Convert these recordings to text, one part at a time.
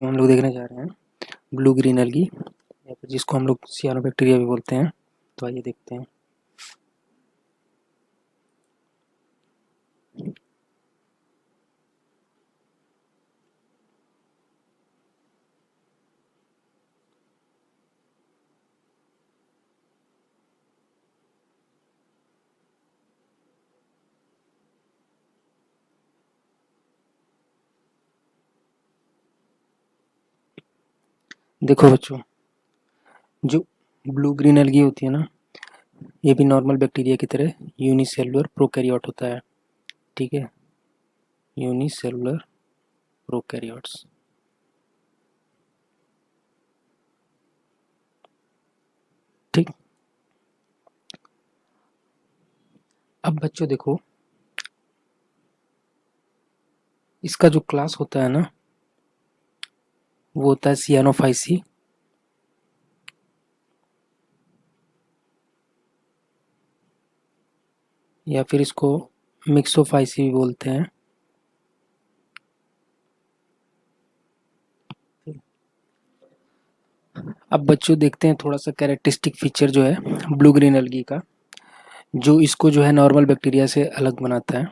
हम लोग देखने जा रहे हैं ब्लू ग्रीन एल्गी या फिर जिसको हम लोग सियानोबैक्टीरिया भी बोलते हैं। तो आइए देखते हैं। देखो बच्चों, जो ब्लू ग्रीन एल्गी होती है ना, ये भी नॉर्मल बैक्टीरिया की तरह यूनिसेलुलर प्रोकैरियोट होता है। ठीक है, यूनिसेलुलर प्रोकैरियोट्स। ठीक, अब बच्चों देखो, इसका जो क्लास होता है ना, वो होता है सियानोफाइसी। या फिर इसको मिक्सोफाइसी भी बोलते हैं। अब बच्चों देखते हैं थोड़ा सा कैरेक्टरिस्टिक फीचर जो है ब्लू ग्रीन एल्गी का, जो इसको जो है नॉर्मल बैक्टीरिया से अलग बनाता है।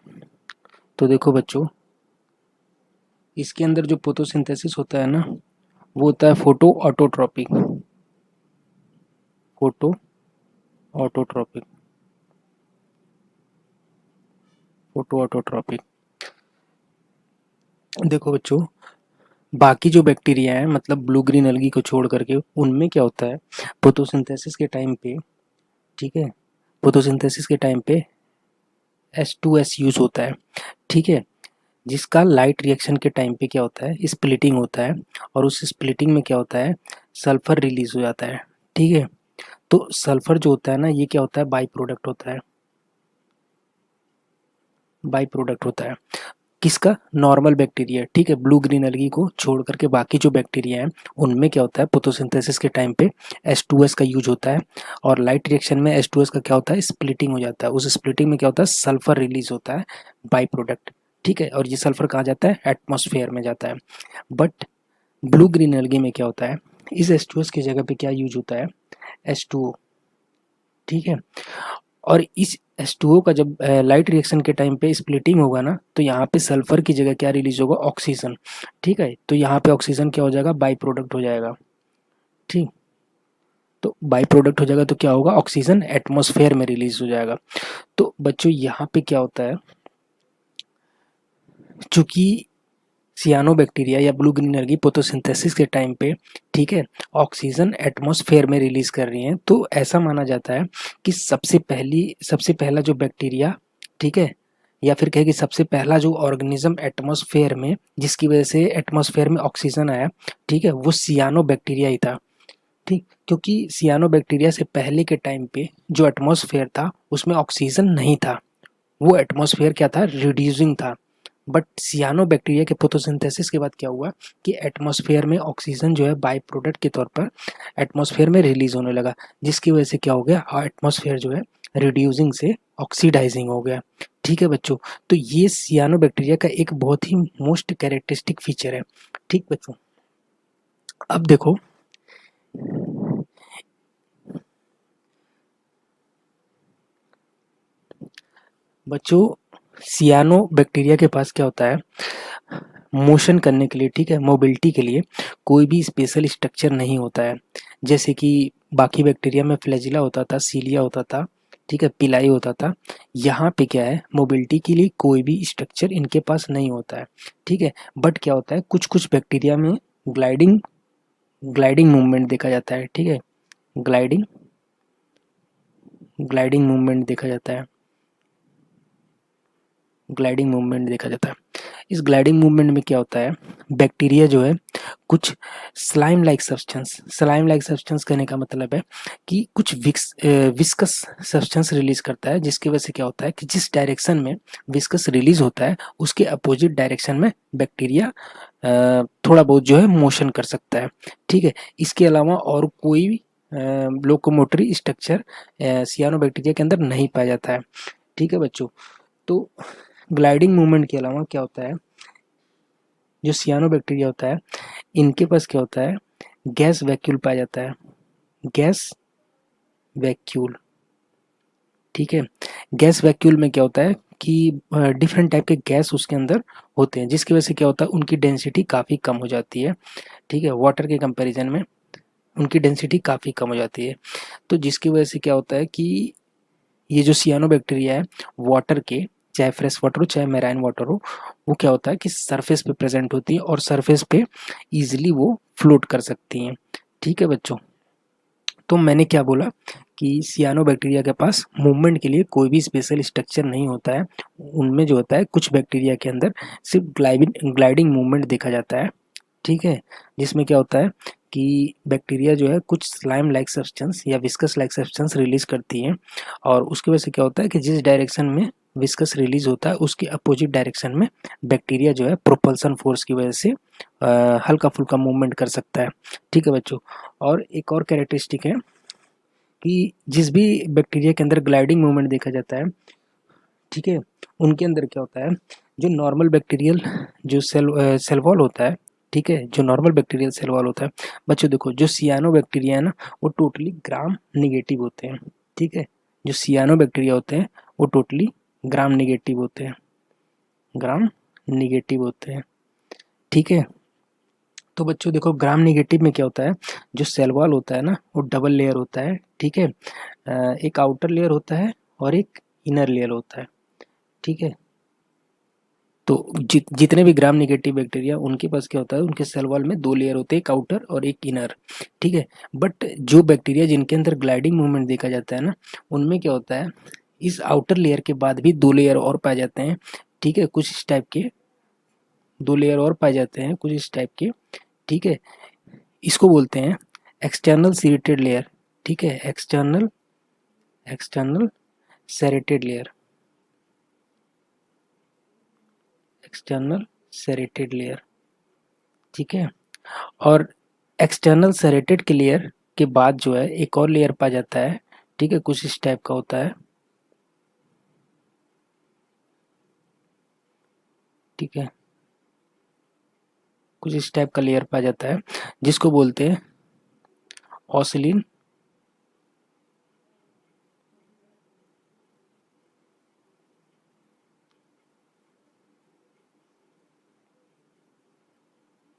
तो देखो बच्चों, इसके अंदर जो फोटोसिंथेसिस होता है ना, वो होता है photo autotrophic. Photo autotrophic, photo autotrophic. देखो बच्चों, बाकी जो बैक्टीरिया है मतलब ब्लू ग्रीन एल्गी को छोड़ करके, उनमें क्या होता है फोटोसिंथेसिस के टाइम पे, ठीक है, फोटोसिंथेसिस के टाइम पे H2S यूज होता है। ठीक है, जिसका लाइट रिएक्शन के टाइम पे क्या होता है, स्प्लिटिंग होता है, और उस स्प्लिटिंग में क्या होता है, सल्फर रिलीज हो जाता है। ठीक है, तो सल्फर जो होता है ना, ये क्या होता है, बाई प्रोडक्ट होता है। बाई प्रोडक्ट होता है किसका, नॉर्मल बैक्टीरिया। ठीक है, ब्लू ग्रीन एल्गी को छोड़ करके बाकी जो बैक्टीरिया हैं, उनमें क्या होता है फोटोसिंथेसिस के टाइम पे H2S का यूज होता है, और लाइट रिएक्शन में H2S का क्या होता है, स्प्लिटिंग हो जाता है। उस स्प्लिटिंग में क्या होता है, सल्फर रिलीज होता है, बाई प्रोडक्ट। ठीक है, और ये सल्फर कहाँ जाता है, एटमॉस्फेयर में जाता है। बट ब्लू ग्रीन एल्गी में क्या होता है, इस H2S की जगह पे क्या यूज होता है, H2O। ठीक है, और इस H2O का जब लाइट रिएक्शन के टाइम पे स्प्लिटिंग होगा ना, तो यहाँ पे सल्फर की जगह क्या रिलीज होगा, ऑक्सीजन। ठीक है, तो यहाँ पे ऑक्सीजन क्या हो जाएगा, बाई प्रोडक्ट हो जाएगा। ठीक, तो बाई प्रोडक्ट हो जाएगा तो क्या होगा, ऑक्सीजन एटमॉस्फेयर में रिलीज हो जाएगा। तो बच्चों यहाँ पे क्या होता है, चूंकि सियानो बैक्टीरिया या ब्लू ग्रीन एल्गी फोटोसिंथेसिस के टाइम पे, ठीक है, ऑक्सीजन एटमॉस्फेयर में रिलीज कर रही हैं, तो ऐसा माना जाता है कि सबसे पहला जो बैक्टीरिया, ठीक है, या फिर कहे कि सबसे पहला जो ऑर्गेनिज्म एटमॉस्फेयर में, जिसकी वजह से एटमॉस्फेयर में ऑक्सीजन आया, ठीक है, वो सियानो बैक्टीरिया ही था। ठीक, क्योंकि सियानो बैक्टीरिया से पहले के टाइम पे जो एटमॉस्फेयर था उसमें ऑक्सीजन नहीं था, वो एटमॉस्फेयर क्या था, रिड्यूसिंग था। बट सियानो बैक्टीरिया के फोटोसिंथेसिस के बाद क्या हुआ कि एटमॉस्फेयर में ऑक्सीजन जो है बाई प्रोडक्ट के तौर पर एटमॉस्फेयर में रिलीज होने लगा, जिसकी वजह से क्या हो गया, एटमॉस्फेयर जो है रिड्यूसिंग से ऑक्सीडाइजिंग हो गया। ठीक है बच्चों, तो ये सियानो बैक्टीरिया का एक बहुत ही मोस्ट कैरेक्टरिस्टिक फीचर है। ठीक बच्चों, अब देखो, बच्चों सियानो बैक्टीरिया के पास क्या होता है, मोशन करने के लिए, ठीक है, मोबिलिटी के लिए कोई भी स्पेशल स्ट्रक्चर नहीं होता है। जैसे कि बाकी बैक्टीरिया में फ्लैजिला होता था, सीलिया होता था, ठीक है, पिलाई होता था। यहाँ पे क्या है, मोबिलिटी के लिए कोई भी स्ट्रक्चर इनके पास नहीं होता है। ठीक है, बट क्या होता है, कुछ कुछ बैक्टीरिया में ग्लाइडिंग ग्लाइडिंग मूवमेंट देखा जाता है। ठीक है, ग्लाइडिंग ग्लाइडिंग मूवमेंट देखा जाता है, ग्लाइडिंग मूवमेंट देखा जाता है। इस ग्लाइडिंग मूवमेंट में क्या होता है, बैक्टीरिया जो है कुछ स्लाइम लाइक सब्सटेंस कहने का मतलब है कि कुछ विस्कस सब्सटेंस रिलीज करता है, जिसकी वजह से क्या होता है कि जिस डायरेक्शन में विस्कस रिलीज होता है उसके अपोजिट डायरेक्शन में बैक्टीरिया थोड़ा बहुत जो है मोशन कर सकता है। ठीक है, इसके अलावा और कोई लोकोमोटरी स्ट्रक्चर सियानो बैक्टीरिया के अंदर नहीं पाया जाता है। ठीक है बच्चों, तो ग्लाइडिंग मूवमेंट के अलावा क्या होता है, जो सियानो बैक्टीरिया होता है, इनके पास क्या होता है, गैस वैक्यूल पाया जाता है, गैस वैक्यूल। ठीक है, गैस वैक्यूल में क्या होता है कि डिफरेंट टाइप के गैस उसके अंदर होते हैं, जिसकी वजह से क्या होता है, उनकी डेंसिटी काफ़ी कम हो जाती है। ठीक है, वाटर के कंपैरिजन में उनकी डेंसिटी काफ़ी कम हो जाती है। तो जिसकी वजह से क्या होता है कि ये जो सियानोबैक्टीरिया है, वाटर के, चाहे फ्रेश वाटर हो चाहे मैराइन वाटर हो, वो क्या होता है कि सरफेस पे प्रेजेंट होती है और सरफेस पे इजीली वो फ्लोट कर सकती हैं। ठीक है बच्चों, तो मैंने क्या बोला कि सियानोबैक्टीरिया के पास मूवमेंट के लिए कोई भी स्पेशल स्ट्रक्चर नहीं होता है। उनमें जो होता है, कुछ बैक्टीरिया के अंदर सिर्फ ग्लाइडिंग मूवमेंट देखा जाता है। ठीक है, जिसमें क्या होता है कि बैक्टीरिया जो है कुछ स्लाइम लाइक सब्सटेंस या विस्कस लाइक सब्सटेंस रिलीज करती है, और उसकी वजह से क्या होता है कि जिस डायरेक्शन में विस्कस रिलीज होता है उसके अपोजिट डायरेक्शन में बैक्टीरिया जो है प्रोपल्सन फोर्स की वजह से हल्का फुल्का मूवमेंट कर सकता है। ठीक है बच्चों, और एक और कैरेक्टरिस्टिक है कि जिस भी बैक्टीरिया के अंदर ग्लाइडिंग मूवमेंट देखा जाता है, ठीक है, उनके अंदर क्या होता है, जो नॉर्मल बैक्टीरियल जो सेल वॉल होता है, ठीक है, जो नॉर्मल बैक्टीरियल सेल वॉल होता है, बच्चों देखो जो सियानो बैक्टीरिया है ना, वो टोटली ग्राम निगेटिव होते हैं। ठीक है, जो सियानो बैक्टीरिया होते हैं वो टोटली ग्राम निगेटिव होते हैं, ग्राम निगेटिव होते हैं। ठीक है, तो बच्चों देखो ग्राम निगेटिव में क्या होता है, जो सेल वॉल होता है ना वो डबल लेयर होता है। ठीक है, एक आउटर लेयर होता है और एक इनर लेयर होता है। ठीक है, तो जितने भी ग्राम नेगेटिव बैक्टीरिया, उनके पास क्या होता है, उनके सेल वॉल में दो लेयर होते हैं, एक आउटर और एक इनर। ठीक है, बट जो बैक्टीरिया जिनके अंदर ग्लाइडिंग मूवमेंट देखा जाता है ना, उनमें क्या होता है, इस आउटर लेयर के बाद भी दो लेयर और पाए जाते हैं। ठीक है, कुछ इस टाइप के दो लेयर और पाए जाते हैं, कुछ इस टाइप के। ठीक है, इसको बोलते हैं एक्सटर्नल सीरेटेड लेयर। ठीक है, external external serrated layer, external serrated layer. ठीक है, और एक्सटर्नल सेरेटेड के लेयर के बाद जो है एक और लेयर पा जाता है। ठीक है, कुछ इस टाइप का होता है। ठीक है, कुछ इस टाइप का लेयर पा जाता है, जिसको बोलते हैं ऑसिलिन।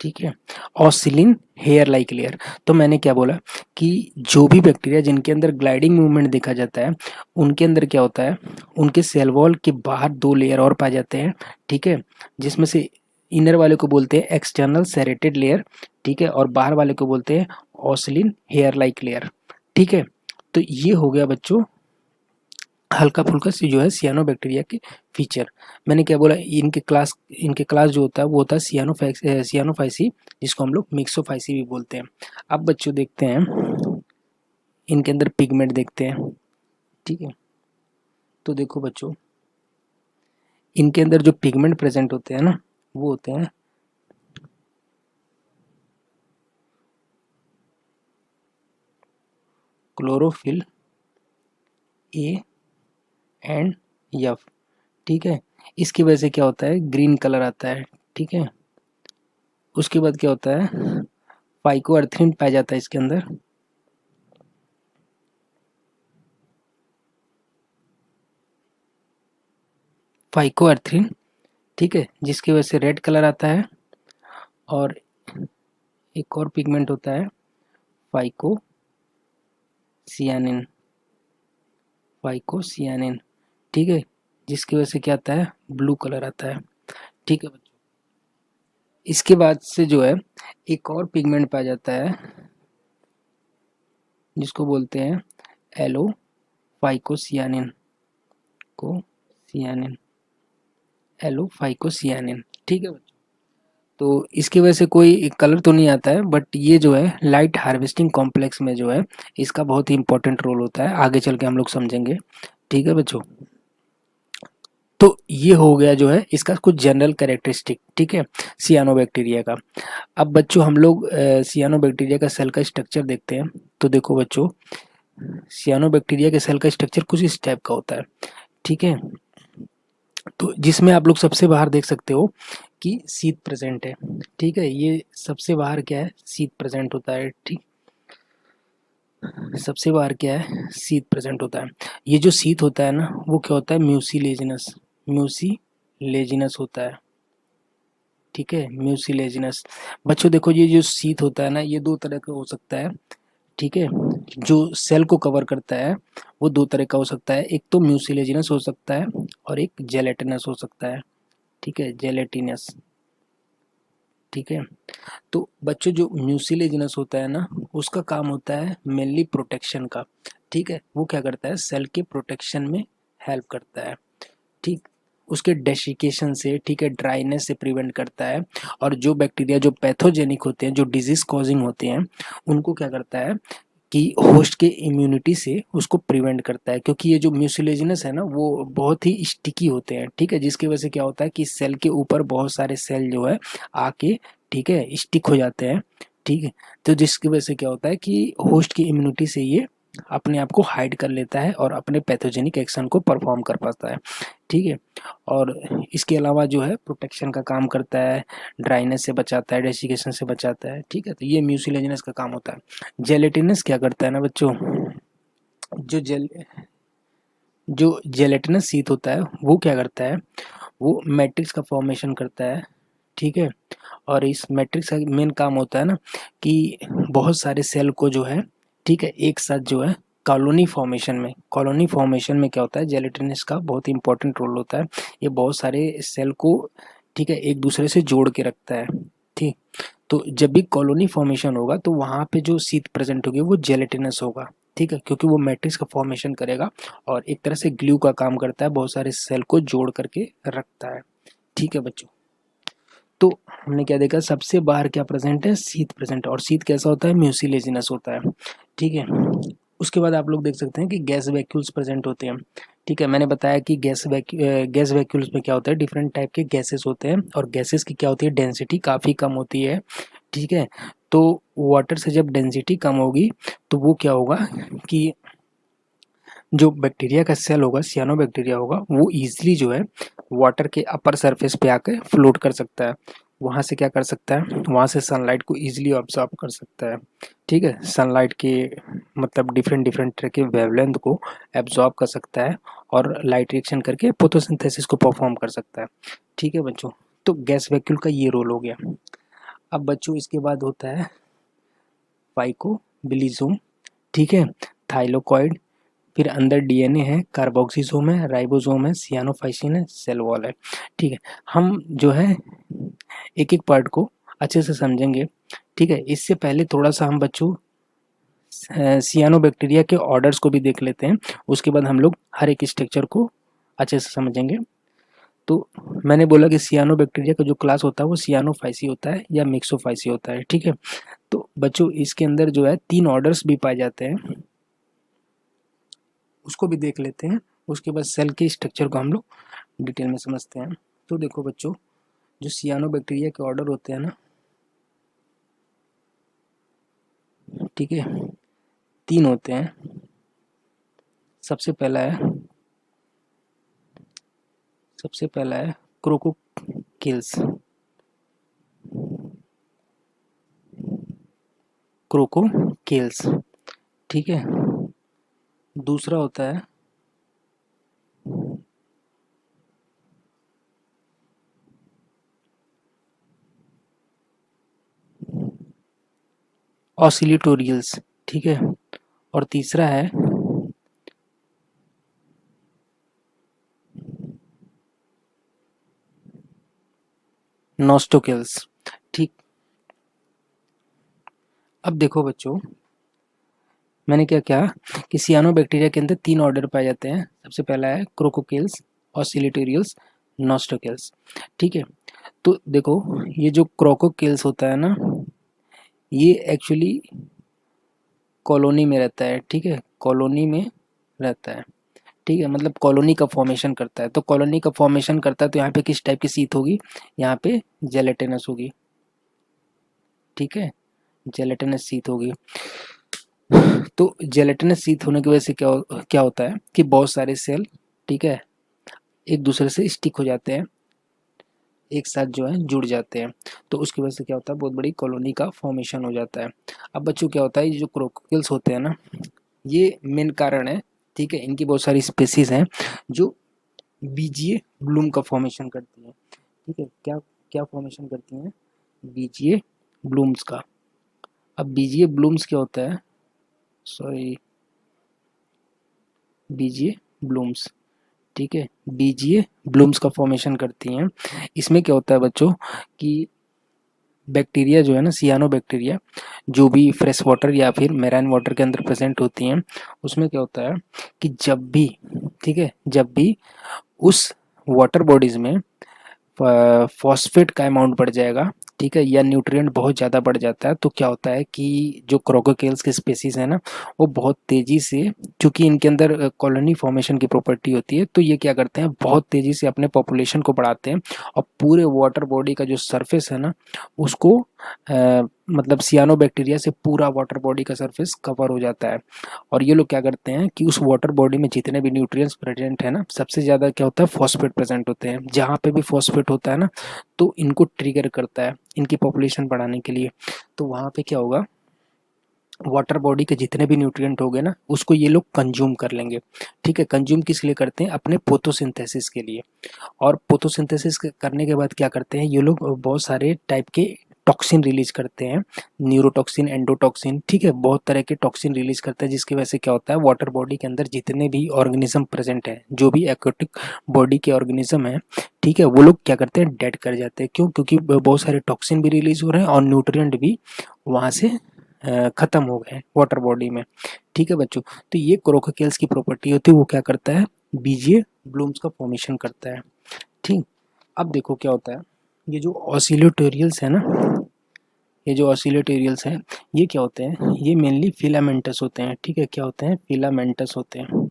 ठीक है, ऑसिलिन हेयर लाइक लेयर। तो मैंने क्या बोला कि जो भी बैक्टीरिया जिनके अंदर ग्लाइडिंग मूवमेंट देखा जाता है, उनके अंदर क्या होता है, उनके सेल वॉल के बाहर दो लेयर और पाए जाते हैं। ठीक है, जिसमें से इनर वाले को बोलते हैं एक्सटर्नल सेरेटेड लेयर। ठीक है, और बाहर वाले को बोलते हैं ऑसिलिन हेयर लाइक लेयर। ठीक है, तो ये हो गया बच्चों हल्का फुल्का सी जो है सियानो बैक्टीरिया के फीचर। मैंने क्या बोला, इनके क्लास जो होता है वो होता है सियानोफाइसी, जिसको हम लोग मिक्सोफाइसी भी बोलते हैं। अब बच्चों देखते हैं इनके अंदर पिगमेंट देखते हैं। ठीक है, तो देखो बच्चों इनके अंदर जो पिगमेंट प्रेजेंट होते हैं ना, वो होते हैं क्लोरोफिल ए एंड एफ। ठीक है, इसकी वजह से क्या होता है, ग्रीन कलर आता है। ठीक है, उसके बाद क्या होता है, फाइकोअर्थीन पाया जाता है इसके अंदर। फाइकोअर्थीन, ठीक है, जिसकी वजह से रेड कलर आता है। और एक और पिगमेंट होता है फाइकोसियानिन, फाइकोसियानिन। ठीक है, जिसकी वजह से क्या आता है, ब्लू कलर आता है। ठीक है बच्चों, इसके बाद से जो है एक और पिगमेंट पाया जाता है, जिसको बोलते हैं एलो फाइकोसियानिन, को सियानिन, एलो फाइकोसियानिन। ठीक है बच्चों, तो इसकी वजह से कोई कलर तो नहीं आता है, बट ये जो है लाइट हार्वेस्टिंग कॉम्प्लेक्स में जो है इसका बहुत ही इंपॉर्टेंट रोल होता है, आगे चल के हम लोग समझेंगे। ठीक है बच्चों, तो ये हो गया जो है इसका कुछ जनरल कैरेक्टरिस्टिक। ठीक है, सियानोबैक्टीरिया का। अब बच्चों हम लोग सियानोबैक्टीरिया का सेल का स्ट्रक्चर देखते हैं। तो देखो बच्चों, सियानोबैक्टीरिया के सेल का स्ट्रक्चर कुछ इस टाइप का होता है। ठीक है, तो जिसमें आप लोग सबसे बाहर देख सकते हो कि शीत प्रेजेंट है, ठीक है। ये सबसे बाहर क्या है, शीत प्रेजेंट होता है, ठीक। सबसे बाहर क्या है, शीत प्रेजेंट होता है। ये जो शीत होता है ना, वो क्या होता है, म्यूसिलेजिनस, म्यूसिलेजिनस होता है, ठीक है, म्यूसिलेजिनस। बच्चों देखो, ये जो शीत होता है ना, ये दो तरह का हो सकता है, ठीक है। जो सेल को कवर करता है वो दो तरह का हो सकता है, एक तो म्यूसिलेजिनस हो सकता है और एक जेलेटिनस हो सकता है, ठीक है, जेलेटिनस, ठीक है। तो बच्चों जो म्यूसिलेजिनस होता है ना, उसका काम होता है मेनली प्रोटेक्शन का, ठीक है। वो क्या करता है, सेल के प्रोटेक्शन में हेल्प करता है, ठीक। उसके डेसिकेशन से, ठीक है, ड्राइनेस से प्रिवेंट करता है। और जो बैक्टीरिया जो पैथोजेनिक होते हैं, जो डिजीज कॉजिंग होते हैं, उनको क्या करता है कि होस्ट के इम्यूनिटी से उसको प्रिवेंट करता है। क्योंकि ये जो म्यूसिलेजिनस है ना, वो बहुत ही स्टिकी होते हैं, ठीक है, जिसकी वजह से क्या होता है कि सेल के ऊपर बहुत सारे सेल जो है आके, ठीक है, स्टिक हो जाते हैं, ठीक है। तो जिसकी वजह से क्या होता है कि होस्ट की इम्यूनिटी से ये अपने आप को हाइड कर लेता है और अपने पैथोजेनिक एक्शन को परफॉर्म कर पाता है, ठीक है। और इसके अलावा जो है प्रोटेक्शन का काम करता है, ड्राइनेस से बचाता है, डेसिकेशन से बचाता है, ठीक है। तो ये म्यूसिलेजिनस का काम होता है। जेलेटिनस क्या करता है ना बच्चों, जो जेल जो जेलेटिनस शीट होता है वो क्या करता है, वो मैट्रिक्स का फॉर्मेशन करता है, ठीक है। और इस मैट्रिक्स का मेन काम होता है ना कि बहुत सारे सेल को जो है, ठीक है, एक साथ जो है कॉलोनी फॉर्मेशन में क्या होता है, जेलेटिनस का बहुत इंपॉर्टेंट रोल होता है। ये बहुत सारे सेल को, ठीक है, एक दूसरे से जोड़ के रखता है, ठीक। तो जब भी कॉलोनी फॉर्मेशन होगा तो वहाँ पे जो शीट प्रेजेंट होगी वो जेलेटिनस होगा, ठीक है, क्योंकि वो मैट्रिक्स का फॉर्मेशन करेगा और एक तरह से ग्लू का काम करता है, बहुत सारे सेल को जोड़ करके रखता है, ठीक है बच्चों। तो हमने क्या देखा, सबसे बाहर क्या प्रेजेंट है, शीत प्रेजेंट है। और शीत कैसा होता है, म्यूसिलेजिनस होता है, ठीक है। उसके बाद आप लोग देख सकते हैं कि गैस वैक्यूल्स प्रेजेंट होते हैं, ठीक है। मैंने बताया कि गैस वैक्यूल्स में क्या होता है, डिफरेंट टाइप के गैसेस होते हैं और गैसेस की क्या होती है, डेंसिटी काफ़ी कम होती है, ठीक है। तो वाटर से जब डेंसिटी कम होगी तो वो क्या होगा कि जो बैक्टीरिया का सेल होगा, सियानो बैक्टीरिया होगा, वो इजीली जो है वाटर के अपर सरफेस पे आकर फ्लोट कर सकता है। वहाँ से क्या कर सकता है, वहाँ से सनलाइट को इजीली ऑब्जॉर्ब कर सकता है, ठीक है। सनलाइट के मतलब डिफरेंट डिफरेंट तरह के वेवलेंथ को एब्जॉर्ब कर सकता है और लाइट रिएक्शन करके फोटोसिंथेसिस को परफॉर्म कर सकता है, ठीक है बच्चों। तो गैस वैक्यूल का ये रोल हो गया। अब बच्चों इसके बाद होता है फाइकोबिलिज्म, ठीक है, थाइलोकॉइड, फिर अंदर डीएनए है, कार्बोक्सिसोम है, राइबोसोम है, सियानोफाइसिन है, सेल वॉल है, ठीक है। हम जो है एक एक पार्ट को अच्छे से समझेंगे, ठीक है। इससे पहले थोड़ा सा हम बच्चों सियानो बैक्टीरिया के ऑर्डर्स को भी देख लेते हैं, उसके बाद हम लोग हर एक स्ट्रक्चर को अच्छे से समझेंगे। तो मैंने बोला कि सियानो बैक्टीरिया का जो क्लास होता है वो सियानोफाइसी होता है या मिक्सोफाइसी होता है, ठीक है। तो बच्चों इसके अंदर जो है 3 ऑर्डर्स भी पाए जाते हैं, उसको भी देख लेते हैं। उसके बाद सेल के स्ट्रक्चर को हम लोग डिटेल में समझते हैं। तो देखो बच्चों, जो सियानो बैक्टीरिया के ऑर्डर होते हैं ना, ठीक है, 3 होते हैं। सबसे पहला है सबसे पहला है क्रोकोकिल्स, क्रोकोकिल्स, ठीक है। दूसरा होता है ऑसिलिटोरियल्स, ठीक है। और तीसरा है नोस्टोकिल्स, ठीक। अब देखो बच्चों, मैंने क्या किया कि सियानो बैक्टीरिया के अंदर 3 ऑर्डर पाए जाते हैं। सबसे पहला है क्रोकोकिल्स, ऑसिलिटोरियल्स, नोस्टोकिल्स, ठीक है। तो देखो, ये जो क्रोकोकिल्स होता है ना, ये एक्चुअली कॉलोनी में रहता है, ठीक है, कॉलोनी में रहता है, ठीक है, मतलब कॉलोनी का फॉर्मेशन करता है। तो कॉलोनी का फॉर्मेशन करता है तो यहाँ पे किस टाइप की सीट होगी, यहाँ पे जेलेटिनस होगी, ठीक है, जेलेटिनस सीट होगी। तो जेलेटिनस सीट होने की वजह से क्या होता है कि बहुत सारे सेल, ठीक है, एक दूसरे से स्टिक हो जाते हैं, एक साथ जो है जुड़ जाते हैं। तो उसकी वजह से क्या होता है, बहुत बड़ी कॉलोनी का फॉर्मेशन हो जाता है। अब बच्चों क्या होता है, ये जो क्रोकोकेल्स होते हैं ना, ये मेन कारण है, ठीक है, इनकी बहुत सारी स्पेसीज हैं जो बीजीए ब्लूम का फॉर्मेशन करती हैं। ठीक है, क्या क्या फॉर्मेशन करती हैं, बीजीए ब्लूम्स का। अब बीजीए ब्लूम्स क्या होता है, सॉरी, बीजीए ब्लूम्स, ठीक है, बीजीए ब्लूम्स का फॉर्मेशन करती हैं। इसमें क्या होता है बच्चों कि बैक्टीरिया जो है ना, सियानो बैक्टीरिया, जो भी फ्रेश वाटर या फिर मेराइन वाटर के अंदर प्रेजेंट होती हैं, उसमें क्या होता है कि जब भी, ठीक है, जब भी उस वाटर बॉडीज में फॉस्फेट का अमाउंट बढ़ जाएगा, ठीक है, या न्यूट्रिएंट बहुत ज़्यादा बढ़ जाता है, तो क्या होता है कि जो क्रोकोकेल्स के स्पेसीज है ना, वो बहुत तेज़ी से, चूंकि इनके अंदर कॉलोनी फॉर्मेशन की प्रॉपर्टी होती है, तो ये क्या करते हैं, बहुत तेज़ी से अपने पॉपुलेशन को बढ़ाते हैं और पूरे वाटर बॉडी का जो सरफेस है ना, उसको मतलब सियानो बैक्टीरिया से पूरा वाटर बॉडी का सरफेस कवर हो जाता है। और ये लोग क्या करते हैं कि उस वाटर बॉडी में जितने भी न्यूट्रिएंट्स प्रेजेंट है ना, सबसे ज़्यादा क्या होता है, फॉस्फेट प्रेजेंट होते हैं। जहाँ पे भी फॉस्फेट होता है ना, तो इनको ट्रिगर करता है इनकी पॉपुलेशन बढ़ाने के लिए। तो वहाँ पे क्या होगा, वाटर बॉडी के जितने भी न्यूट्रिएंट हो गए ना, उसको ये लोग कंज्यूम कर लेंगे। ठीक है, कंज्यूम किस लिए करते हैं, अपने फोटोसिंथेसिस के लिए। और फोटोसिंथेसिस करने के बाद क्या करते हैं ये लोग, बहुत सारे टाइप के टॉक्सिन रिलीज करते हैं, न्यूरोटॉक्सिन, एंडोटॉक्सिन, ठीक है, बहुत तरह के टॉक्सिन रिलीज करते हैं, जिसकी वजह से क्या होता है, वाटर बॉडी के अंदर जितने भी ऑर्गेनिज्म प्रेजेंट है, जो भी एक्वेटिक बॉडी के ऑर्गेनिज्म है, ठीक है, वो लोग क्या करते हैं, डेड कर जाते हैं। क्यों, क्योंकि बहुत सारे टॉक्सिन भी रिलीज हो रहे हैं और न्यूट्रिएंट भी वहां से खत्म हो गए वाटर बॉडी में। ठीक है बच्चों, तो ये क्रोकोकेल्स की प्रॉपर्टी होती है, वो क्या करता है, बीजीए ब्लूम्स का फॉर्मेशन करता है। ठीक, अब देखो क्या होता है, ये जो ऑसिलोटेरियल्स है ना, ये जो ऑसिलोटेरियल्स हैं, ये क्या होते हैं, ये मेनली फिलामेंटस होते हैं। ठीक है, क्या होते हैं, फिलामेंटस होते हैं,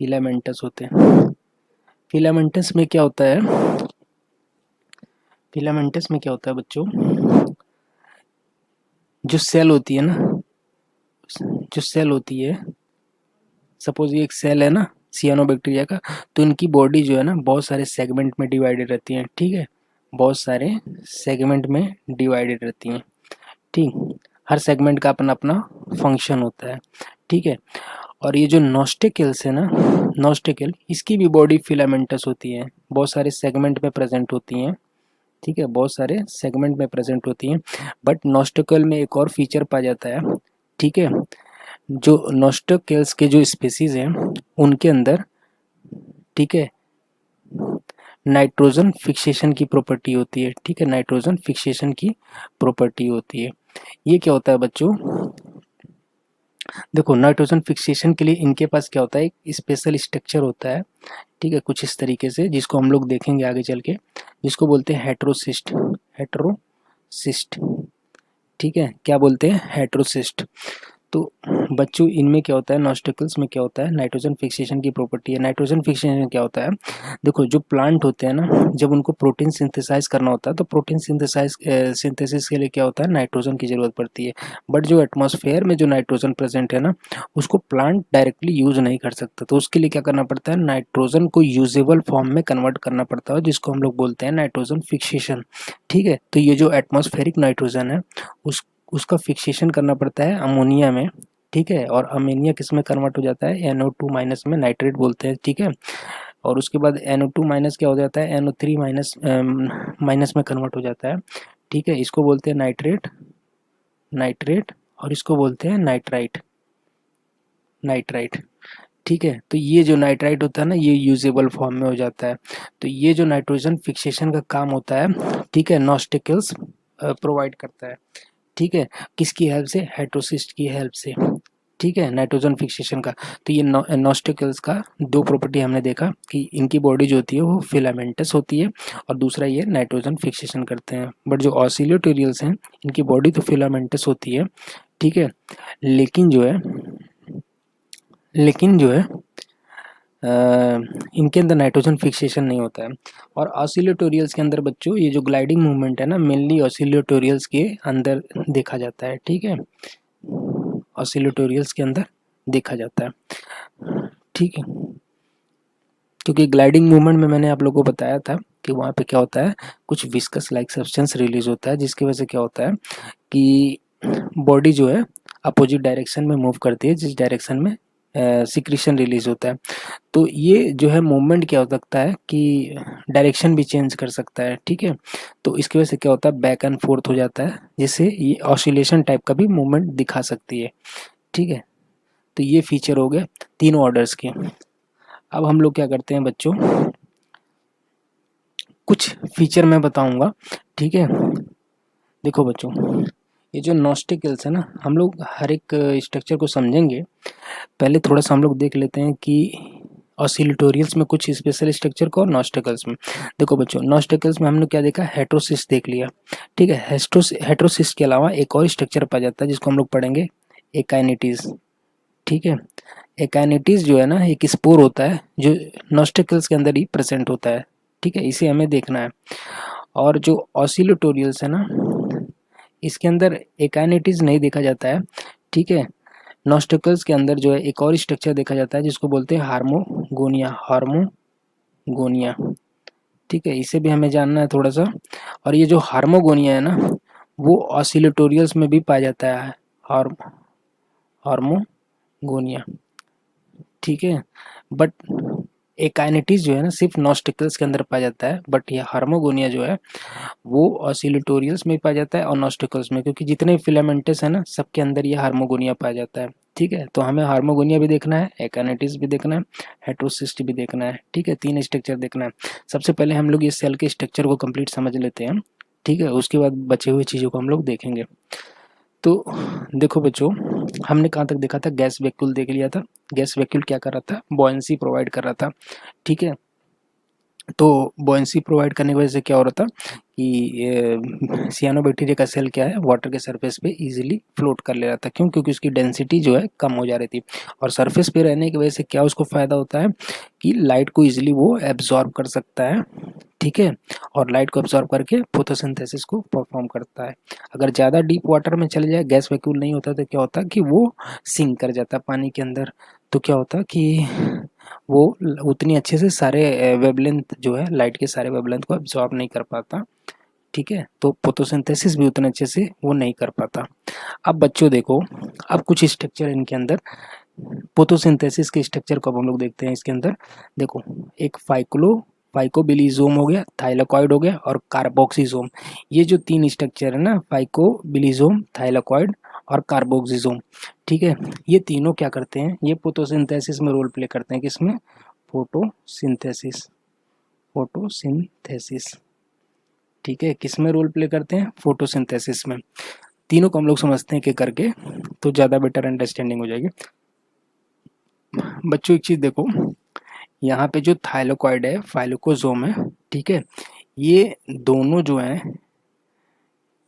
फिलामेंटस होते हैं। फिलामेंटस में क्या होता है, फिलामेंटस में क्या होता है बच्चों, जो सेल होती है ना, जो सेल होती है, सपोज ये एक सेल है ना सियानोबैक्टीरिया का, तो इनकी बॉडी जो है ना, बहुत सारे सेगमेंट में डिवाइडेड रहती है। ठीक है, बहुत सारे सेगमेंट में डिवाइडेड रहती हैं। ठीक, हर सेगमेंट का अपना अपना फंक्शन होता है। ठीक है, और ये जो नॉस्टिकल्स है ना, नॉस्टिकल, इसकी भी बॉडी फिलामेंटस होती है, बहुत सारे सेगमेंट में प्रेजेंट होती हैं। ठीक है, बहुत सारे सेगमेंट में प्रेजेंट होती हैं, बट नॉस्टिकल में एक और फीचर पाया जाता है। ठीक है, जो नॉस्टिकल्स के जो स्पीसीज हैं, उनके अंदर, ठीक है, नाइट्रोजन फिक्सेशन की प्रॉपर्टी होती है। ठीक है, नाइट्रोजन फिक्सेशन की प्रॉपर्टी होती है। ये क्या होता है बच्चों, देखो, नाइट्रोजन फिक्सेशन के लिए इनके पास क्या होता है, एक स्पेशल स्ट्रक्चर होता है। ठीक है, कुछ इस तरीके से, जिसको हम लोग देखेंगे आगे चल के, जिसको बोलते हैं हेट्रोसिस्ट, हेट्रोसिस्ट। ठीक है, क्या बोलते हैं, हेट्रोसिस्ट। तो बच्चों, इनमें क्या होता है, नॉस्टिकल्स में क्या होता है, नाइट्रोजन फिक्सेशन की प्रॉपर्टी है। नाइट्रोजन फिक्सेशन क्या होता है, देखो, जो प्लांट होते हैं ना, जब उनको प्रोटीन सिंथेसाइज करना होता है, तो प्रोटीन सिंथेसिस के लिए क्या होता है, नाइट्रोजन की जरूरत पड़ती है। बट जो एटमॉस्फेयर में जो नाइट्रोजन प्रेजेंट है ना, उसको प्लांट डायरेक्टली यूज नहीं कर सकता, तो उसके लिए क्या करना पड़ता है, नाइट्रोजन को यूजेबल फॉर्म में कन्वर्ट करना पड़ता है, जिसको हम लोग बोलते हैं नाइट्रोजन फिक्सेशन। ठीक है, तो ये जो एटमॉस्फेरिक नाइट्रोजन है, उस उसका फिक्सेशन करना पड़ता है अमोनिया में। ठीक है, और अमोनिया किस में कन्वर्ट हो जाता है, NO2 माइनस में, नाइट्रेट बोलते हैं। ठीक है, और उसके बाद NO2 माइनस क्या हो जाता है, NO3 माइनस माइनस में कन्वर्ट हो जाता है। ठीक है, इसको बोलते हैं नाइट्रेट, नाइट्रेट, और इसको बोलते हैं नाइट्राइट, नाइट्राइट। ठीक है, तो ये जो नाइट्राइट होता है ना, ये यूजेबल फॉर्म में हो जाता है। तो ये जो नाइट्रोजन फिक्सेशन का काम होता है, ठीक है, नॉस्टिकल्स प्रोवाइड करता है। ठीक है, किसकी हेल्प से, हेट्रोसिस्ट की हेल्प से। ठीक है, नाइट्रोजन फिक्सेशन का। तो ये नॉस्टिकल्स का दो प्रॉपर्टी हमने देखा कि इनकी बॉडी जो होती है वो फिलामेंटस होती है, और दूसरा ये नाइट्रोजन फिक्सेशन करते हैं। बट जो ऑसिलोटेरियल्स हैं, इनकी बॉडी तो फिलामेंटस होती है। ठीक है, लेकिन जो है, लेकिन जो है इनके अंदर नाइट्रोजन फिक्सेशन नहीं होता है। और ऑसिलोटोरियल्स के अंदर बच्चों, ये जो ग्लाइडिंग मूवमेंट है ना, मेनली ऑसिलोटोरियल्स के अंदर देखा जाता है। ठीक है, ऑसिलोटोरियल्स के अंदर देखा जाता है। ठीक है, क्योंकि ग्लाइडिंग मूवमेंट में मैंने आप लोगों को बताया था कि वहाँ पे क्या होता है, कुछ विस्कस लाइक सब्सटेंस रिलीज होता है, जिसकी वजह से क्या होता है कि बॉडी जो है अपोजिट डायरेक्शन में मूव करती है, जिस डायरेक्शन में सिक्रीशन रिलीज होता है। तो ये जो है मूवमेंट क्या हो सकता है कि डायरेक्शन भी चेंज कर सकता है, ठीक है। तो इसकी वजह से क्या होता है, बैक एंड फोर्थ हो जाता है, जिससे ये ऑसिलेशन टाइप का भी मूवमेंट दिखा सकती है, ठीक है। तो ये फीचर हो गए तीनों ऑर्डर्स के। अब हम लोग क्या करते हैं बच्चों, कुछ फीचर मैं बताऊंगा, ठीक है। देखो बच्चों, ये जो नॉस्टिकल्स है ना, हम लोग हर एक स्ट्रक्चर को समझेंगे। पहले थोड़ा सा हम लोग देख लेते हैं कि ऑसिलेटोरियल्स में कुछ स्पेशल स्ट्रक्चर को और नॉस्टिकल्स में। देखो बच्चों, नॉस्टिकल्स में हमने क्या देखा, हेट्रोसिस देख लिया, ठीक है। हेट्रोसिस के अलावा एक और स्ट्रक्चर पाया जाता है जिसको हम लोग पढ़ेंगे एकाइनेटिस, ठीक है। एकाइनेटिस जो है ना, एक स्पोर होता है जो नॉस्टिकल्स के अंदर ही प्रेजेंट होता है, ठीक है। इसे हमें देखना है। और जो ऑसिलेटोरियल्स है ना, इसके अंदर एकाइनेटिस नहीं देखा जाता है, ठीक है। नॉस्टिकल्स के अंदर जो है एक और स्ट्रक्चर देखा जाता है जिसको बोलते हैं हार्मोगोनिया, हार्मोगोनिया, ठीक है। इसे भी हमें जानना है थोड़ा सा। और ये जो हार्मोगोनिया है ना, वो ऑसिलेटोरियल्स में भी पाया जाता है, हार्मोगोनिया, ठीक है। बट एकाइनेटिस जो है ना, सिर्फ नॉस्टिकल्स के अंदर पाया जाता है, बट ये हार्मोगोनिया जो है वो ऑसिलेटोरियल्स में पाया जाता है और नॉस्टिकल्स में, क्योंकि जितने फिलामेंटस है ना, सबके अंदर ये हार्मोगोनिया पाया जाता है, ठीक है। तो हमें हार्मोगोनिया भी देखना है, एकाइनेटिस भी देखना है, हेट्रोसिस्ट भी देखना है, ठीक है। तीन स्ट्रक्चर देखना है। सबसे पहले हम लोग ये सेल के स्ट्रक्चर को कंप्लीट समझ लेते हैं, ठीक है। उसके बाद बचे हुए चीज़ों को हम लोग देखेंगे। तो देखो बच्चों, हमने कहाँ तक देखा था, गैस वैक्यूल देख लिया था। गैस वैक्यूल क्या कर रहा था, बॉयंसी प्रोवाइड कर रहा था, ठीक है। तो बॉयंसी प्रोवाइड करने की वजह से क्या हो रहा था कि सियानोबैक्टीरिया का सेल क्या है, वाटर के सरफेस पे इजीली फ्लोट कर ले रहा था। क्यों? क्योंकि उसकी डेंसिटी जो है कम हो जा रही थी। और सरफेस पे रहने की वजह से क्या उसको फायदा होता है कि लाइट को इजीली वो एब्जॉर्ब कर सकता है, ठीक है। और लाइट को एब्जॉर्ब करके फोटोसिंथेसिस को परफॉर्म करता है। अगर ज़्यादा डीप वाटर में चले जाए, गैस वैक्यूल नहीं होता, तो क्या होता कि वो सिंक कर जाता पानी के अंदर। तो क्या होता कि वो उतनी अच्छे से सारे वेवलेंथ जो है, लाइट के सारे वेवलेंथ को एब्जॉर्ब नहीं कर पाता, ठीक है। तो फोटोसिंथेसिस भी उतने अच्छे से वो नहीं कर पाता। अब बच्चों देखो, अब कुछ स्ट्रक्चर इनके अंदर, फोटोसिंथेसिस के स्ट्रक्चर को अब हम लोग देखते हैं इसके अंदर। देखो, एक फाइकोबिलिजोम हो गया, थाइलाकॉइड हो गया और कार्बोक्सिजोम। ये जो तीन स्ट्रक्चर है ना, फाइकोबिलिजोम, थाइलाकॉइड और कार्बोक्सिजोम, ठीक है। ये तीनों क्या करते हैं, ये फोटोसिंथेसिस में रोल प्ले करते हैं। किसमें? फोटोसिंथेसिस, फोटोसिंथेसिस, ठीक है। किस में रोल प्ले करते हैं? फोटोसिंथेसिस में। तीनों को हम लोग समझते हैं कि करके, तो ज़्यादा बेटर अंडरस्टैंडिंग हो जाएगी। बच्चों एक चीज़ देखो, यहाँ पे जो थाइलाकॉइड है, फाइलोकोजोम है, ठीक है। ये दोनों जो हैं,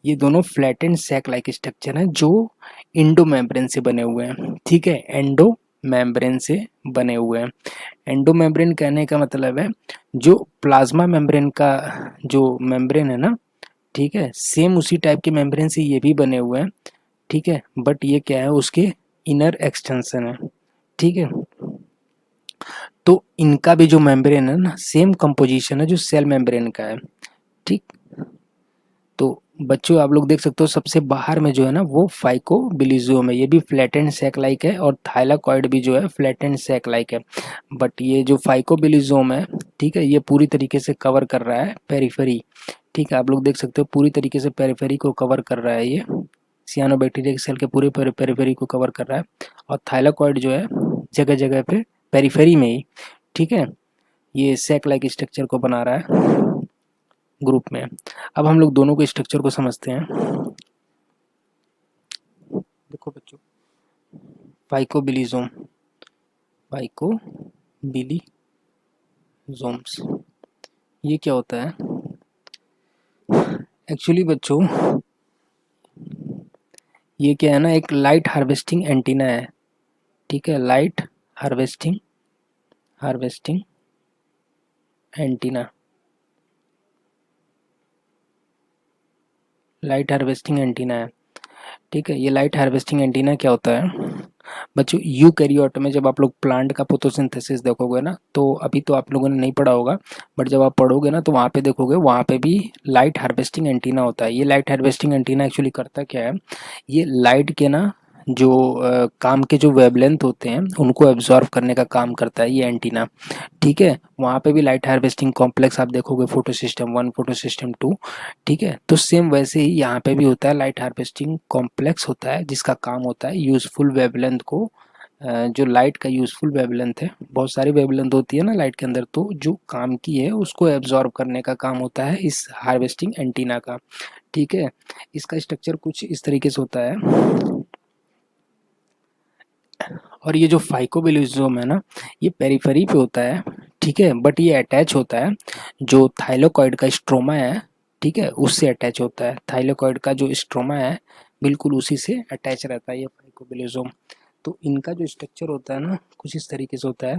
ये दोनों flat and sac like structure हैं जो इंडो मेम्ब्रेन से बने हुए हैं, ठीक है। एंडो मेम्ब्रेन से बने हुए हैं। एंडो मेम्ब्रेन कहने का मतलब है जो प्लाज्मा मेम्ब्रेन का जो मेम्ब्रेन है ना, ठीक है, सेम उसी टाइप के मेम्ब्रेन से ये भी बने हुए हैं, ठीक है। बट ये क्या है, उसके इनर एक्सटेंशन है, ठीक है। तो इनका भी जो मेम्ब्रेन है ना, सेम कंपोजिशन है जो सेल मेम्ब्रेन का है, ठीक। तो बच्चों आप लोग देख सकते हो, सबसे बाहर में जो है ना, वो फाइकोबिलिजोम है। ये भी फ्लैट एंड सैक लाइक है, और थाइलाकॉइड भी जो है फ्लैट एंड सैक लाइक है। बट ये जो फाइकोबिलिजोम है, ठीक है, ये पूरी तरीके से कवर कर रहा है पेरिफेरी, ठीक है। आप लोग देख सकते हो पूरी तरीके से पेरिफेरी को कवर कर रहा है, ये सियानोबैक्टीरिया के सेल के पूरे पेरिफेरी को कवर कर रहा है। और थाइलाकॉइड जो है जगह जगह पे पेरिफेरी में ही, ठीक है, ये सैक लाइक स्ट्रक्चर को बना रहा है ग्रुप में। अब हम लोग दोनों के स्ट्रक्चर को समझते हैं। देखो बच्चों, फाइकोबिलिजोम, फाइकोबिलिजोम्स, ये क्या होता है एक्चुअली बच्चों? ये क्या है ना, एक लाइट हार्वेस्टिंग एंटीना है, ठीक है। Light harvesting harvesting antenna, light harvesting antenna है, ठीक है। ये लाइट हार्वेस्टिंग एंटीना क्या होता है बच्चों यूकैरियोट में जब आप लोग प्लांट का फोटोसिंथेसिस देखोगे ना, तो अभी तो आप लोगों ने नहीं पढ़ा होगा, बट जब आप पढ़ोगे ना तो वहाँ पे देखोगे, वहाँ पे भी लाइट हार्वेस्टिंग एंटीना होता है। ये लाइट हार्वेस्टिंग एंटीना एक्चुअली करता क्या है, ये लाइट के ना जो काम के जो वेवलेंथ होते हैं उनको एब्जॉर्ब करने का काम करता है ये एंटीना। ठीक है, वहाँ पे भी लाइट हार्वेस्टिंग कॉम्प्लेक्स आप देखोगे, फोटो सिस्टम 1, फोटो सिस्टम 2। ठीक है, तो सेम वैसे ही यहाँ पे भी होता है, लाइट हार्वेस्टिंग कॉम्प्लेक्स होता है जिसका काम होता है यूजफुल वेवलेंथ को, जो लाइट का यूजफुल वेवलेंथ है, बहुत सारी वेवलेंथ होती है ना लाइट के अंदर, तो जो काम की है उसको एब्जॉर्ब करने का काम होता है इस हार्वेस्टिंग एंटीना का। ठीक है, इसका स्ट्रक्चर कुछ इस तरीके से होता है। और ये जो फाइकोबिलिज्म है ना, ये पेरिफेरी पे होता है। ठीक है, बट ये अटैच होता है जो थाइलोकॉइड का स्ट्रोमा है, ठीक है, उससे अटैच होता है। थाइलोकॉइड का जो स्ट्रोमा है बिल्कुल उसी से अटैच रहता है ये फाइकोबिलिज्म। तो इनका जो स्ट्रक्चर होता है ना कुछ इस तरीके से होता है।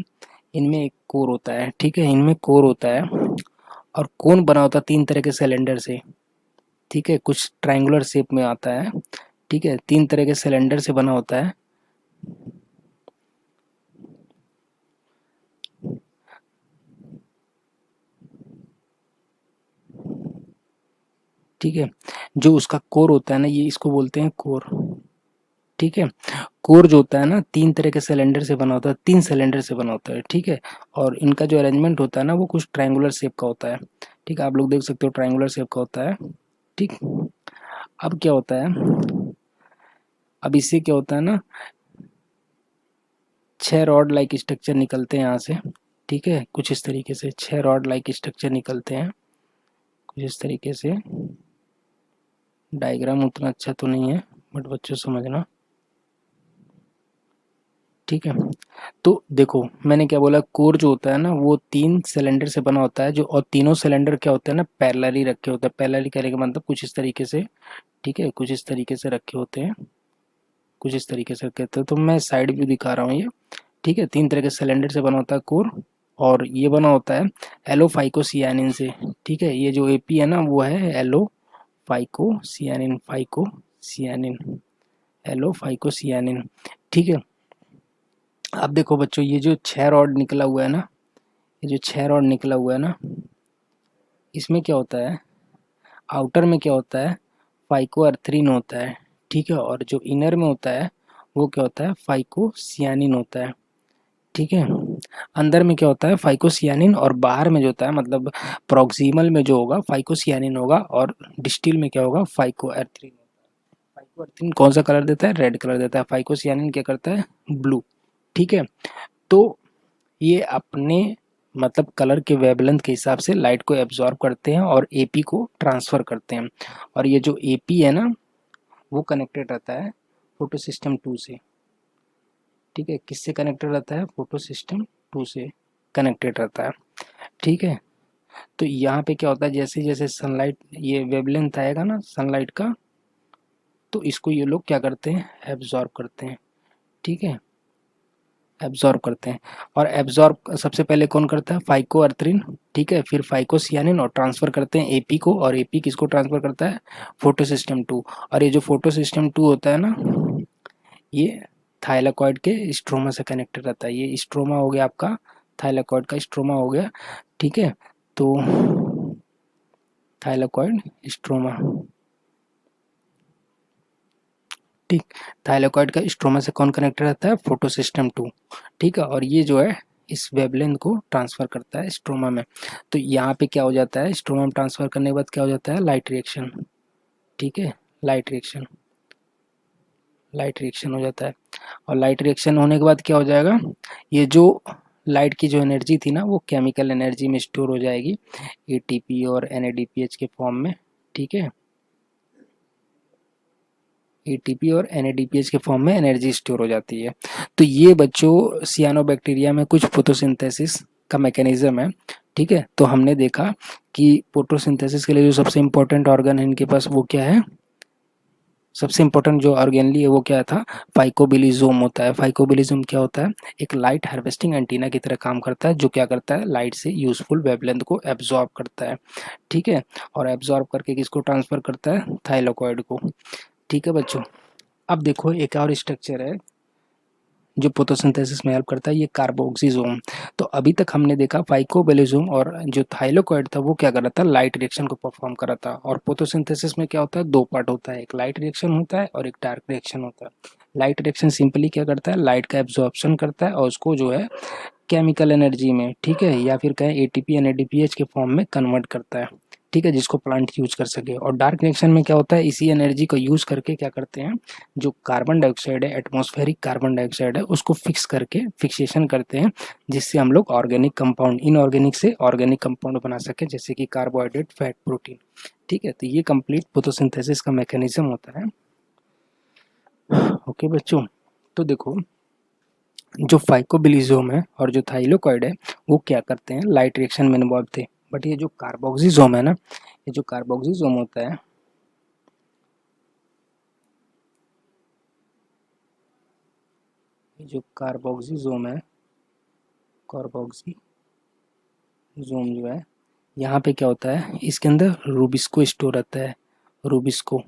इनमें एक कोर होता है, ठीक है, इनमें कोर होता है, और कोन बना होता है 3 तरह के सिलेंडर से। ठीक है, कुछ ट्रायंगुलर शेप में आता है। ठीक है, 3 तरह के सिलेंडर से बना होता है। ठीक है, जो उसका कोर होता है ना, ये इसको बोलते हैं कोर। ठीक है, कोर जो होता है ना 3 तरह के सिलेंडर से बना होता है, 3 सिलेंडर से बना होता है। ठीक है, और इनका जो अरेंजमेंट होता है ना वो कुछ ट्रायंगुलर शेप का होता है। ठीक है, आप लोग देख सकते हो ट्रायंगुलर शेप का होता है। ठीक, अब क्या होता है, अब इससे क्या होता है ना, 6 रॉड लाइक स्ट्रक्चर निकलते हैं यहाँ से। ठीक है, कुछ इस तरीके से 6 रॉड लाइक स्ट्रक्चर निकलते हैं कुछ इस तरीके से। डायग्राम उतना अच्छा तो नहीं है, बट बच्चों समझना। ठीक है, तो देखो मैंने क्या बोला, कोर जो होता है ना वो 3 सिलेंडर से बना होता है, जो और तीनों सिलेंडर क्या होते हैं ना पैरेलली रखे होते हैं। पैरेलली करने का मतलब कुछ इस तरीके से, ठीक है, कुछ इस तरीके से रखे होते हैं, कुछ इस तरीके से रखे होते हैं। तो मैं साइड व्यू दिखा रहा हूँ ये। ठीक है, 3 तरह के सिलेंडर से बना होता है कोर, और ये बना होता है एलो फाइकोसियानिन से। ठीक है, ये जो एपी है ना वो है एलो फाइकोसियानिन, फाइकोसियानिन, एलो फाइकोसियानिन। ठीक है, अब देखो बच्चों, ये जो 6 रॉड निकला हुआ है ना, ये जो 6 रॉड निकला हुआ है ना, इसमें क्या होता है, आउटर में क्या होता है, फाइको अर्थरीन होता है। ठीक है, और जो इनर में होता है वो क्या होता है, फाइको सियानिन होता है। ठीक है, अंदर में क्या होता है फाइको सियानिन, और बाहर में जो होता है मतलब प्रोक्सिमल में जो होगा फाइको सियानिन होगा, और डिस्टिल में क्या होगा फाइको अर्थरीन। फाइको अर्थरीन कौन सा कलर देता है, रेड कलर देता है। फाइको सियानिन क्या करता है, ब्लू। ठीक है, तो ये अपने मतलब कलर के वेवलेंथ के हिसाब से लाइट को एब्जॉर्ब करते हैं और एपी को ट्रांसफर करते हैं। और ये जो एपी है ना वो कनेक्टेड रहता है फोटो सिस्टम 2 से। ठीक है, किससे कनेक्टेड रहता है, फोटो सिस्टम 2 से कनेक्टेड रहता है। ठीक है, तो यहाँ पे क्या होता है, जैसे जैसे सनलाइट ये वेवलेंथ आएगा ना सनलाइट का, तो इसको ये लोग क्या करते हैं, एब्जॉर्ब करते हैं। ठीक है, एब्जॉर्ब करते हैं। और एब्जॉर्ब सबसे पहले कौन करता है, फाइको अर्थरीन। ठीक है, फिर फाइको सियानिन, और ट्रांसफर करते हैं एपी को, और एपी किसको ट्रांसफर करता है, फोटो सिस्टम 2। और ये जो फोटो सिस्टम 2 होता है ना, ये थाइलाकॉइड के स्ट्रोमा से कनेक्टेड रहता है। ये स्ट्रोमा हो गया आपका, थाइलाकॉइड का स्ट्रोमा हो गया। ठीक है, तो थाइलाकॉइड स्ट्रोमा, ठीक, थाइलाकॉइड का स्ट्रोमा से कौन कनेक्टेड रहता है, फोटो सिस्टम 2। ठीक है, और ये जो है इस वेवलेंथ को ट्रांसफर करता है स्ट्रोमा में। तो यहाँ पे क्या हो जाता है, स्ट्रोमा में ट्रांसफर करने के बाद क्या हो जाता है, लाइट रिएक्शन। ठीक है, लाइट रिएक्शन, लाइट रिएक्शन हो जाता है। और लाइट रिएक्शन होने के बाद क्या हो जाएगा, ये जो लाइट की जो एनर्जी थी ना वो केमिकल एनर्जी में स्टोर हो जाएगी, एटीपी और एनएडीपीएच के फॉर्म में। ठीक है, एटीपी और एनएडीपीएच के फॉर्म में एनर्जी स्टोर हो जाती है। तो ये बच्चों सियानोबैक्टीरिया में कुछ फोटोसिंथेसिस का मैकेनिज्म है। ठीक है, तो हमने देखा कि फोटोसिंथेसिस के लिए जो सबसे इम्पोर्टेंट ऑर्गन है इनके पास वो क्या है, सबसे इम्पोर्टेंट जो ऑर्गेनली है वो क्या था, फाइकोबिलिज्म होता है। फाइकोबिलिज्म क्या होता है, एक लाइट हार्वेस्टिंग एंटीना की तरह काम करता है, जो क्या करता है, लाइट से यूजफुल वेवलेंथ को एब्जॉर्ब करता है। ठीक है, और एब्जॉर्ब करके किसको ट्रांसफर करता है, थाइलाकॉइड को। ठीक है बच्चों, अब देखो एक और स्ट्रक्चर है, जो फोटोसिंथेसिस में हेल्प करता है, ये कार्बोक्सिजोम। तो अभी तक हमने देखा फाइकोबैलिज्म और जो थाइलाकोइड था वो क्या कर रहा था, लाइट रिएक्शन को परफॉर्म कर रहा था। और फोटोसिंथेसिस में क्या होता है, दो पार्ट होता है, एक लाइट रिएक्शन होता है और एक डार्क रिएक्शन होता है। लाइट रिएक्शन सिंपली क्या करता है, लाइट का एब्जॉर्प्शन करता है और उसको जो है केमिकल एनर्जी में, ठीक है, या फिर कहें एटीपी एंड एडीपीएच के फॉर्म में कन्वर्ट करता है, ठीक है, जिसको प्लांट यूज कर सके। और डार्क रिएक्शन में क्या होता है, इसी एनर्जी को यूज करके क्या करते हैं, जो कार्बन डाइऑक्साइड है, एटमॉस्फेरिक कार्बन डाइऑक्साइड है, उसको फिक्स करके फिक्सेशन करते हैं, जिससे हम लोग ऑर्गेनिक कंपाउंड, इनऑर्गेनिक से ऑर्गेनिक कंपाउंड बना सके, जैसे कि कार्बोहाइड्रेट, फैट, प्रोटीन। ठीक है, तो ये कंप्लीट फोटोसिंथेसिस का मैकेनिज्म होता है। ओके बच्चों, तो देखो जो फाइकोबिलिजोम है और जो थाइलोकॉइड है वो क्या करते हैं, लाइट रिएक्शन में इन्वॉल्व थे। बट ये जो कार्बोक्सिजोम है ना, ये जो कार्बोक्सिजोम होता है, ये जो कार्बोक्सिजोम है, कार्बोक्सिजोम जो है, यहाँ पे क्या होता है, इसके अंदर रूबिस्को स्टोर रहता है, रूबिस्को,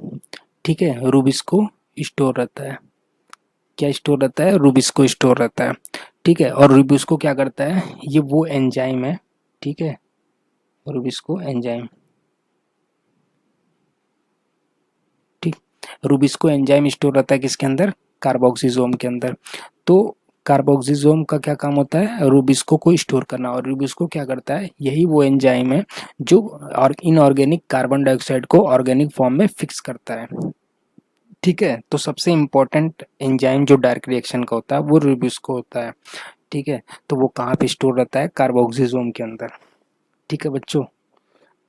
ठीक है, रूबिस्को स्टोर रहता है। क्या स्टोर रहता है, रूबिस्को स्टोर रहता है, ठीक है। और रूबिस्को क्या करता है, ये वो एंजाइम है, ठीक है, रूबिस्को एंजाइम, ठीक। रूबिस्को एंजाइम स्टोर रहता है किसके अंदर, कार्बोक्सिजोम के अंदर। तो कार्बोक्सिजोम का क्या काम होता है, रूबिस्को को स्टोर करना। और रूबिस्को क्या करता है, यही वो एंजाइम है जो और इनऑर्गेनिक कार्बन डाइऑक्साइड को ऑर्गेनिक फॉर्म में फिक्स करता है, ठीक है। तो सबसे इम्पोर्टेंट एंजाइम जो डायरेक्ट रिएक्शन का होता है वो रूबिस्को होता है, ठीक है। तो वो कहाँ पे स्टोर रहता है, कार्बोक्सिजोम के अंदर, ठीक है बच्चों।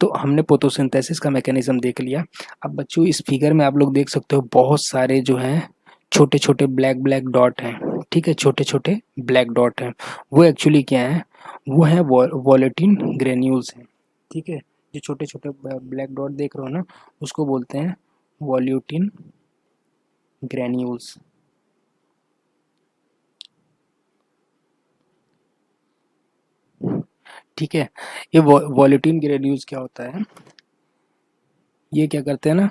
तो हमने फोटोसिंथेसिस का मैकेनिज्म देख लिया। अब बच्चों इस फिगर में आप लोग देख सकते हो बहुत सारे जो हैं छोटे छोटे ब्लैक ब्लैक डॉट हैं, ठीक है, छोटे छोटे ब्लैक डॉट हैं। वो एक्चुअली क्या है, वो है वॉलेटिन ग्रेन्यूल्स हैं, ठीक है। जो छोटे छोटे ब्लैक डॉट देख रहे हो ना, उसको बोलते हैं वॉल्यूटिन ग्रेन्यूल्स, ठीक है। ये वॉल्यूटिन ग्रेन्यूल्स क्या होता है, ये क्या करते हैं ना,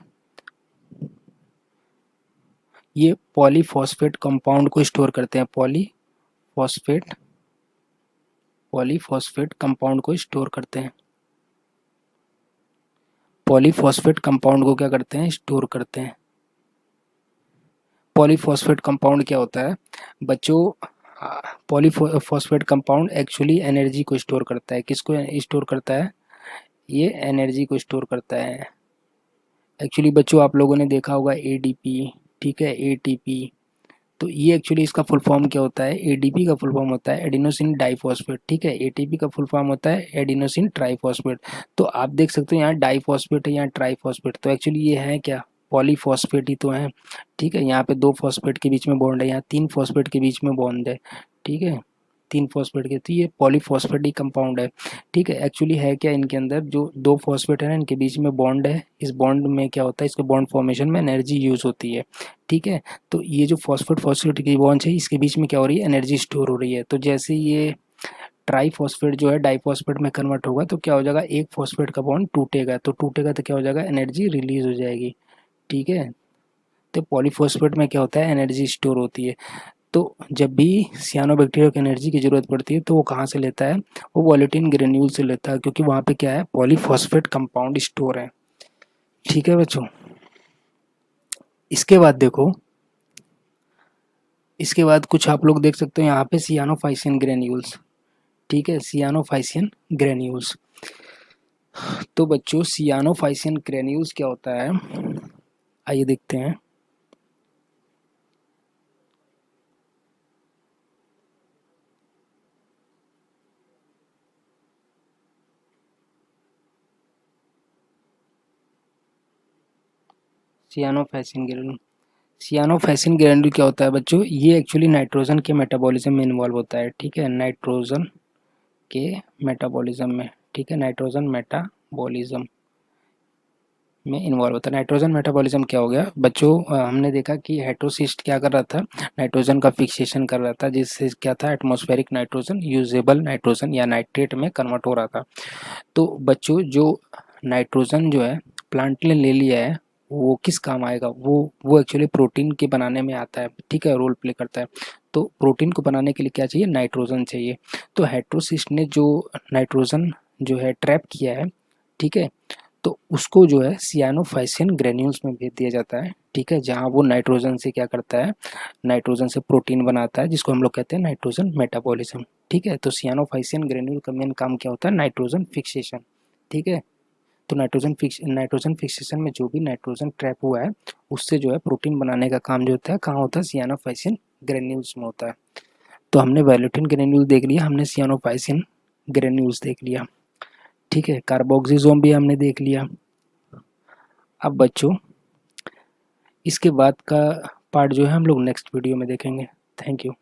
ये पॉलीफॉस्फेट कंपाउंड को स्टोर करते हैं, पॉलीफॉस्फेट पॉलीफॉस्फेट कंपाउंड को स्टोर करते हैं, पॉलीफॉस्फेट कंपाउंड को क्या करते हैं, स्टोर करते हैं। पॉलीफॉस्फेट कंपाउंड क्या होता है बच्चों, पॉलीफॉस्फेट कंपाउंड एक्चुअली एनर्जी को स्टोर करता है। किसको स्टोर करता है, ये एनर्जी को स्टोर करता है। एक्चुअली बच्चों आप लोगों ने देखा होगा एडीपी, ठीक है, एटीपी। तो ये एक्चुअली इसका फुल फॉर्म क्या होता है, एडीपी का फुल फॉर्म होता है एडिनोसिन डाइफॉस्फेट, ठीक है। एटीपी का फुल फॉर्म होता है एडिनोसिन ट्राइफॉस्फेट। तो आप देख सकते हो यहाँ डाइफॉस्फेट है, यहाँ ट्राइफॉस्फेट, तो एक्चुअली ये है क्या, पॉलीफॉस्फेट ही तो है, ठीक है। यहाँ पे दो फॉस्फेट के बीच में बॉन्ड है, यहाँ तीन फॉस्फेट के बीच में बॉन्ड है, ठीक है, तीन फॉस्फेट के, तो ये पॉलीफॉस्फेट ही कंपाउंड है, ठीक है। एक्चुअली है क्या, इनके अंदर जो दो फॉस्फेट है ना, इनके बीच में बॉन्ड है, इस बॉन्ड में क्या होता है, इसके बॉन्ड फॉर्मेशन में एनर्जी यूज होती है, ठीक है। तो ये जो फॉस्फेट फॉस्फेट की बॉन्ड है, इसके बीच में क्या हो रही है, एनर्जी स्टोर हो रही है। तो जैसे ये ट्राईफॉस्फेट जो है डाइफॉस्फेट में कन्वर्ट होगा तो क्या हो जाएगा, एक फॉस्फेट का बॉन्ड टूटेगा, तो टूटेगा तो क्या हो जाएगा, एनर्जी रिलीज हो जाएगी, ठीक है। तो पॉलीफॉस्फेट में क्या होता है, एनर्जी स्टोर होती है। तो जब भी सियानोबैक्टीरिया को एनर्जी की जरूरत पड़ती है तो वो कहाँ से लेता है, वो वॉलेटिन ग्रेन्यूल से लेता है, क्योंकि वहाँ पे क्या है, पॉलीफॉस्फेट कंपाउंड स्टोर है, ठीक है बच्चों। इसके बाद देखो, इसके बाद कुछ आप लोग देख सकते हो यहाँ पे सियानोफाइसिन ग्रेन्यूल्स, ठीक है, सियानोफाइसिन ग्रेन्यूल्स। तो बच्चों सियानोफाइसिन ग्रेन्यूल्स क्या होता है, आइए देखते हैं। सियानोफाइसिन ग्रेन्यूल, सियानोफाइसिन ग्रेन्यूल क्या होता है बच्चों, ये एक्चुअली नाइट्रोजन के मेटाबॉलिज्म में इन्वॉल्व होता है, ठीक है, नाइट्रोजन के मेटाबॉलिज्म में, ठीक है, नाइट्रोजन मेटाबॉलिज्म में इन्वॉल्व होता है। नाइट्रोजन मेटाबॉलिज्म क्या हो गया बच्चों, हमने देखा कि हेटेरोसिस्ट क्या कर रहा था, नाइट्रोजन का फिक्सेशन कर रहा था, जिससे क्या था, एटमॉस्फेरिक नाइट्रोजन यूजेबल नाइट्रोजन या नाइट्रेट में कन्वर्ट हो रहा था। तो बच्चों जो नाइट्रोजन जो है प्लांट ने ले लिया है, वो किस काम आएगा, वो एक्चुअली प्रोटीन के बनाने में आता है, ठीक है, रोल प्ले करता है। तो प्रोटीन को बनाने के लिए क्या चाहिए, नाइट्रोजन चाहिए। तो हेटेरोसिस्ट ने जो नाइट्रोजन जो है ट्रैप किया है, ठीक है, तो उसको जो है सियानोफाइसिन ग्रेन्यूल्स में भेज दिया जाता है, ठीक है, जहाँ वो नाइट्रोजन से क्या करता है, नाइट्रोजन से प्रोटीन बनाता है, जिसको हम लोग कहते हैं नाइट्रोजन मेटाबॉलिज्म, ठीक है। तो सियानोफाइसिन ग्रेन्यूल का मेन काम क्या होता है, नाइट्रोजन फिक्सेशन, ठीक है। तो नाइट्रोजन फिक्सेशन में जो भी नाइट्रोजन ट्रैप हुआ है उससे जो है प्रोटीन बनाने का काम जो होता है कहाँ होता है, सियानोफाइसिन ग्रेन्यूल्स में होता है। तो हमने वैलेटिन ग्रेन्यूल देख लिया, हमने सियानोफाइसिन ग्रेन्यूल्स देख लिया, ठीक है। कार्बोक्सिलोम भी हमने देख लिया। अब बच्चों इसके बाद का पार्ट जो है हम लोग नेक्स्ट वीडियो में देखेंगे। Thank you.